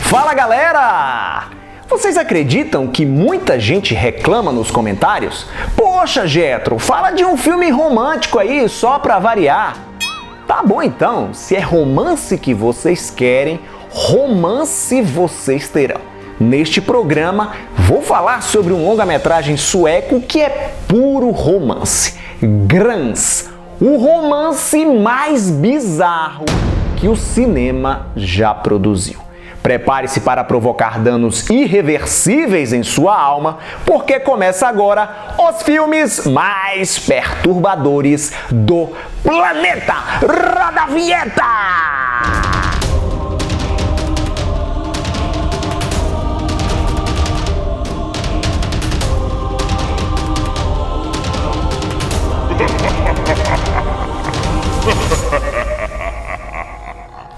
Fala, galera! Vocês acreditam que muita gente reclama nos comentários? Poxa, Jetro, fala de um filme romântico aí, só pra variar. Tá bom então, se é romance que vocês querem, romance vocês terão. Neste programa, vou falar sobre um longa-metragem sueco que é puro romance. Grans, o romance mais bizarro que o cinema já produziu. Prepare-se para provocar danos irreversíveis em sua alma, porque começa agora os filmes mais perturbadores do planeta. Roda a vinheta!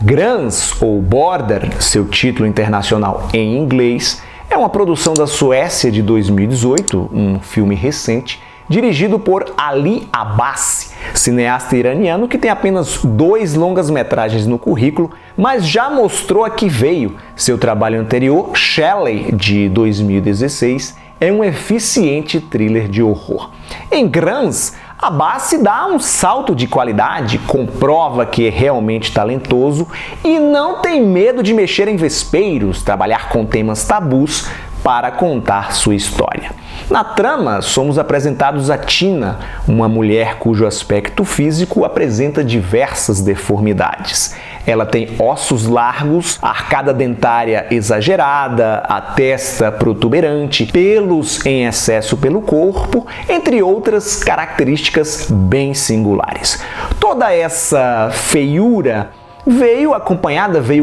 Grans, ou Border, seu título internacional em inglês, é uma produção da Suécia de 2018, um filme recente, dirigido por Ali Abbasi, cineasta iraniano que tem apenas 2 longas-metragens no currículo, mas já mostrou a que veio. Seu trabalho anterior, Shelley, de 2016, é um eficiente thriller de horror. Em Grans, Abbasi dá um salto de qualidade, comprova que é realmente talentoso e não tem medo de mexer em vespeiros, trabalhar com temas tabus para contar sua história. Na trama, somos apresentados a Tina, uma mulher cujo aspecto físico apresenta diversas deformidades. Ela tem ossos largos, arcada dentária exagerada, a testa protuberante, pelos em excesso pelo corpo, entre outras características bem singulares. Toda essa feiura veio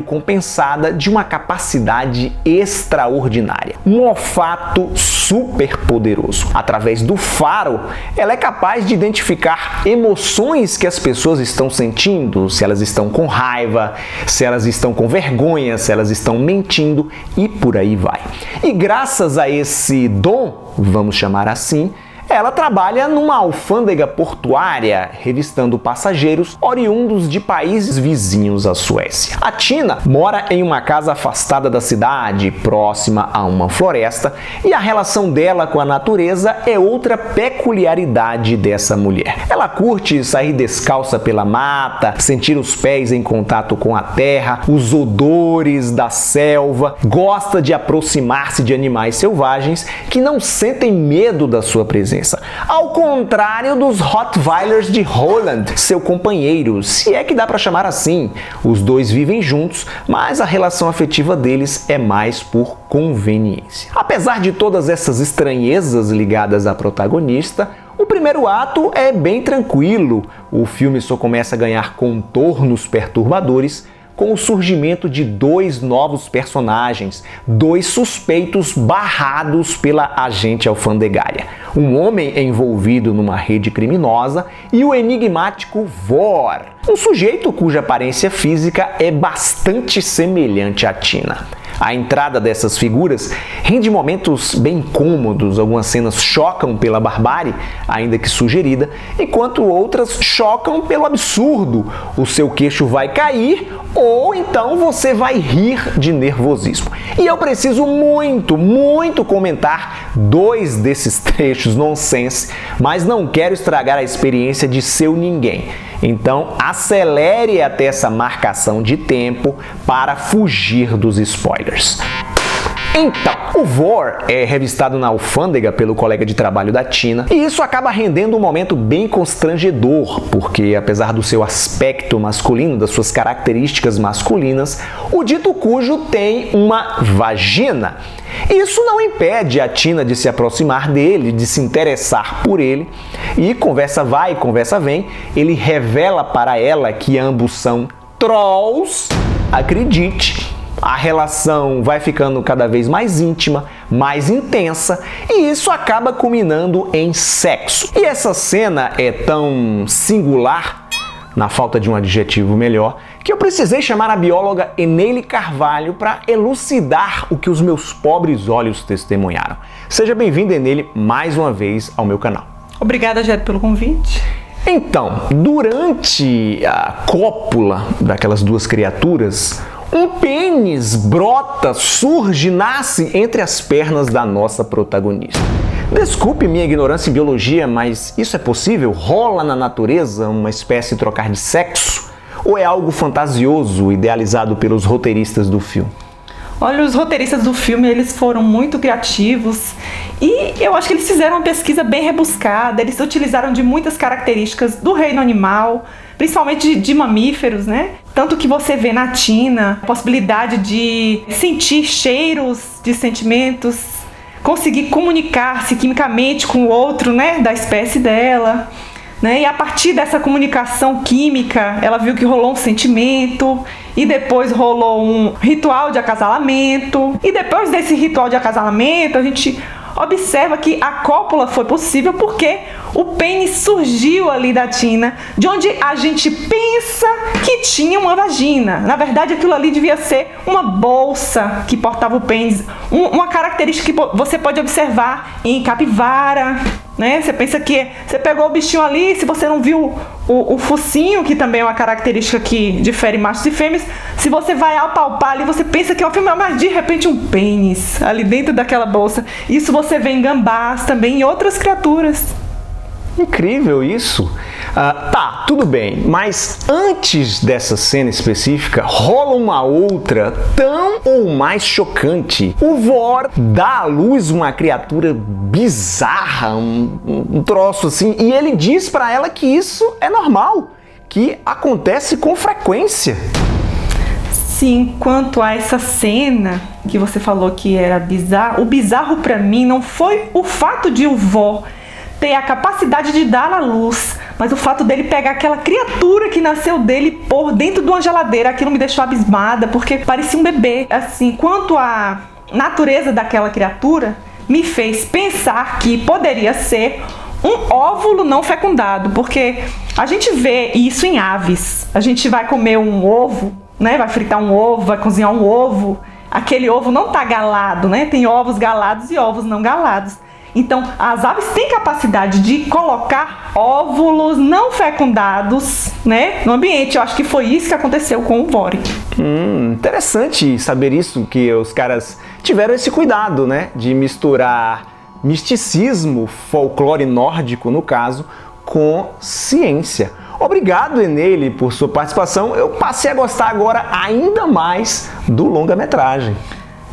compensada de uma capacidade extraordinária, um olfato super poderoso. Através do faro, ela é capaz de identificar emoções que as pessoas estão sentindo, se elas estão com raiva, se elas estão com vergonha, se elas estão mentindo e por aí vai. E graças a esse dom, vamos chamar assim, ela trabalha numa alfândega portuária, revistando passageiros oriundos de países vizinhos à Suécia. A Tina mora em uma casa afastada da cidade, próxima a uma floresta, e a relação dela com a natureza é outra peculiaridade dessa mulher. Ela curte sair descalça pela mata, sentir os pés em contato com a terra, os odores da selva, gosta de aproximar-se de animais selvagens que não sentem medo da sua presença. Ao contrário dos Rottweilers de Holland, seu companheiro, se é que dá para chamar assim. Os dois vivem juntos, mas a relação afetiva deles é mais por conveniência. Apesar de todas essas estranhezas ligadas à protagonista, o primeiro ato é bem tranquilo. O filme só começa a ganhar contornos perturbadores com o surgimento de 2 novos personagens, 2 suspeitos barrados pela agente alfandegária. Um homem envolvido numa rede criminosa e o enigmático Vor, um sujeito cuja aparência física é bastante semelhante à Tina. A entrada dessas figuras rende momentos bem cômodos, algumas cenas chocam pela barbárie, ainda que sugerida, enquanto outras chocam pelo absurdo. O seu queixo vai cair ou então você vai rir de nervosismo. E eu preciso muito comentar 2 desses trechos nonsense, mas não quero estragar a experiência de seu ninguém. Então, acelere até essa marcação de tempo para fugir dos spoilers. Então, o Vor é revistado na alfândega pelo colega de trabalho da Tina, e isso acaba rendendo um momento bem constrangedor, porque apesar do seu aspecto masculino, das suas características masculinas, o dito cujo tem uma vagina. Isso não impede a Tina de se aproximar dele, de se interessar por ele, e conversa vai, conversa vem, ele revela para ela que ambos são trolls. Acredite, a relação vai ficando cada vez mais íntima, mais intensa, e isso acaba culminando em sexo. E essa cena é tão singular, na falta de um adjetivo melhor, que eu precisei chamar a bióloga Eneile Carvalho para elucidar o que os meus pobres olhos testemunharam. Seja bem-vinda, Eneile, mais uma vez ao meu canal. Obrigada, Jet, pelo convite. Então, durante a cópula daquelas duas criaturas, um pênis brota, surge, nasce entre as pernas da nossa protagonista. Desculpe minha ignorância em biologia, mas isso é possível? Rola na natureza uma espécie trocar de sexo? Ou é algo fantasioso, idealizado pelos roteiristas do filme? Olha, os roteiristas do filme, eles foram muito criativos e eu acho que eles fizeram uma pesquisa bem rebuscada, eles utilizaram de muitas características do reino animal, principalmente de mamíferos, né? Tanto que você vê na Tina a possibilidade de sentir cheiros de sentimentos, conseguir comunicar-se quimicamente com o outro, né, da espécie dela, né? E a partir dessa comunicação química, ela viu que rolou um sentimento e depois rolou um ritual de acasalamento. E depois desse ritual de acasalamento, a gente observa que a cópula foi possível porque o pênis surgiu ali da Tina, de onde a gente pensa que tinha uma vagina. Na verdade, aquilo ali devia ser uma bolsa que portava o pênis. Uma característica que você pode observar em capivara, né? Você pensa que você pegou o bichinho ali, se você não viu o focinho, que também é uma característica que difere machos e fêmeas, se você vai apalpar ali, você pensa que é uma fêmea, mas de repente um pênis ali dentro daquela bolsa. Isso você vê em gambás também, em outras criaturas. Incrível isso. Tá, tudo bem, mas antes dessa cena específica, rola uma outra tão ou mais chocante. O Vor dá à luz uma criatura bizarra, um troço assim, e ele diz pra ela que isso é normal, que acontece com frequência. Sim, quanto a essa cena que você falou que era bizarro, o bizarro pra mim não foi o fato de o Vor ter a capacidade de dar à luz, mas o fato dele pegar aquela criatura que nasceu dele e pôr dentro de uma geladeira, aquilo me deixou abismada, porque parecia um bebê. Assim, quanto à natureza daquela criatura, me fez pensar que poderia ser um óvulo não fecundado, porque a gente vê isso em aves. A gente vai comer um ovo, né? Vai fritar um ovo, vai cozinhar um ovo, aquele ovo não tá galado, né? Tem ovos galados e ovos não galados. Então, as aves têm capacidade de colocar óvulos não fecundados, né, no ambiente. Eu acho que foi isso que aconteceu com o Vor. Interessante saber isso, que os caras tiveram esse cuidado, né, de misturar misticismo, folclore nórdico, no caso, com ciência. Obrigado, Enele, por sua participação. Eu passei a gostar agora ainda mais do longa-metragem.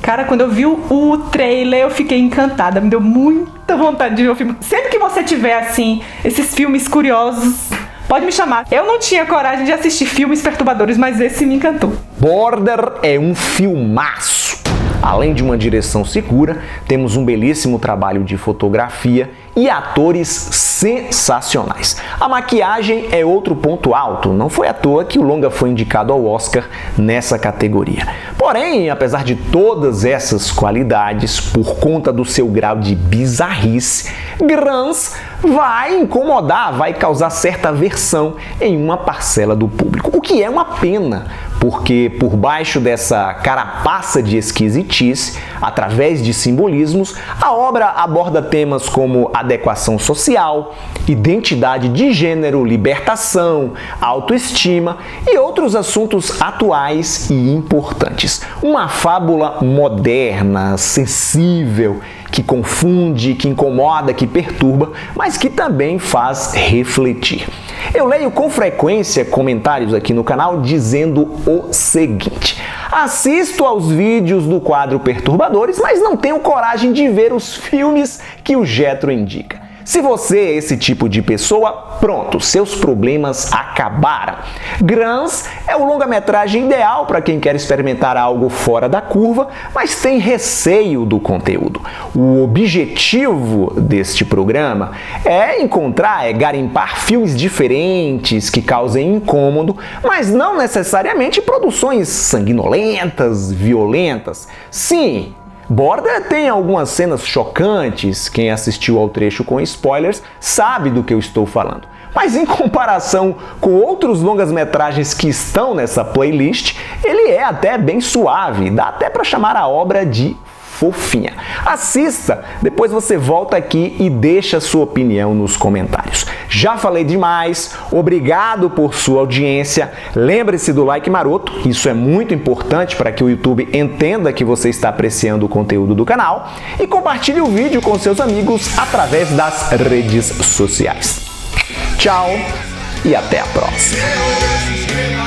Cara, quando eu vi o trailer, eu fiquei encantada. Me deu muita vontade de ver o filme. Sempre que você tiver, assim, esses filmes curiosos, pode me chamar. Eu não tinha coragem de assistir filmes perturbadores, mas esse me encantou. Border é um filmaço. Além de uma direção segura, temos um belíssimo trabalho de fotografia e atores sensacionais. A maquiagem é outro ponto alto, não foi à toa que o longa foi indicado ao Oscar nessa categoria. Porém, apesar de todas essas qualidades, por conta do seu grau de bizarrice, Grans vai incomodar, vai causar certa aversão em uma parcela do público, o que é uma pena, porque por baixo dessa carapaça de esquisitice, através de simbolismos, a obra aborda temas como adequação social, identidade de gênero, libertação, autoestima e outros assuntos atuais e importantes. Uma fábula moderna, sensível, que confunde, que incomoda, que perturba, mas que também faz refletir. Eu leio com frequência comentários aqui no canal dizendo o seguinte: assisto aos vídeos do quadro Perturbadores, mas não tenho coragem de ver os filmes que o Jethro indica. Se você é esse tipo de pessoa, pronto, seus problemas acabaram. Grans é o longa-metragem ideal para quem quer experimentar algo fora da curva, mas tem receio do conteúdo. O objetivo deste programa é garimpar filmes diferentes que causem incômodo, mas não necessariamente produções sanguinolentas, violentas. Sim, Border tem algumas cenas chocantes, quem assistiu ao trecho com spoilers sabe do que eu estou falando. Mas em comparação com outros longas-metragens que estão nessa playlist, ele é até bem suave, dá até para chamar a obra de fofinha. Assista, depois você volta aqui e deixa sua opinião nos comentários. Já falei demais, obrigado por sua audiência. Lembre-se do like maroto, isso é muito importante para que o YouTube entenda que você está apreciando o conteúdo do canal. E compartilhe o vídeo com seus amigos através das redes sociais. Tchau e até a próxima!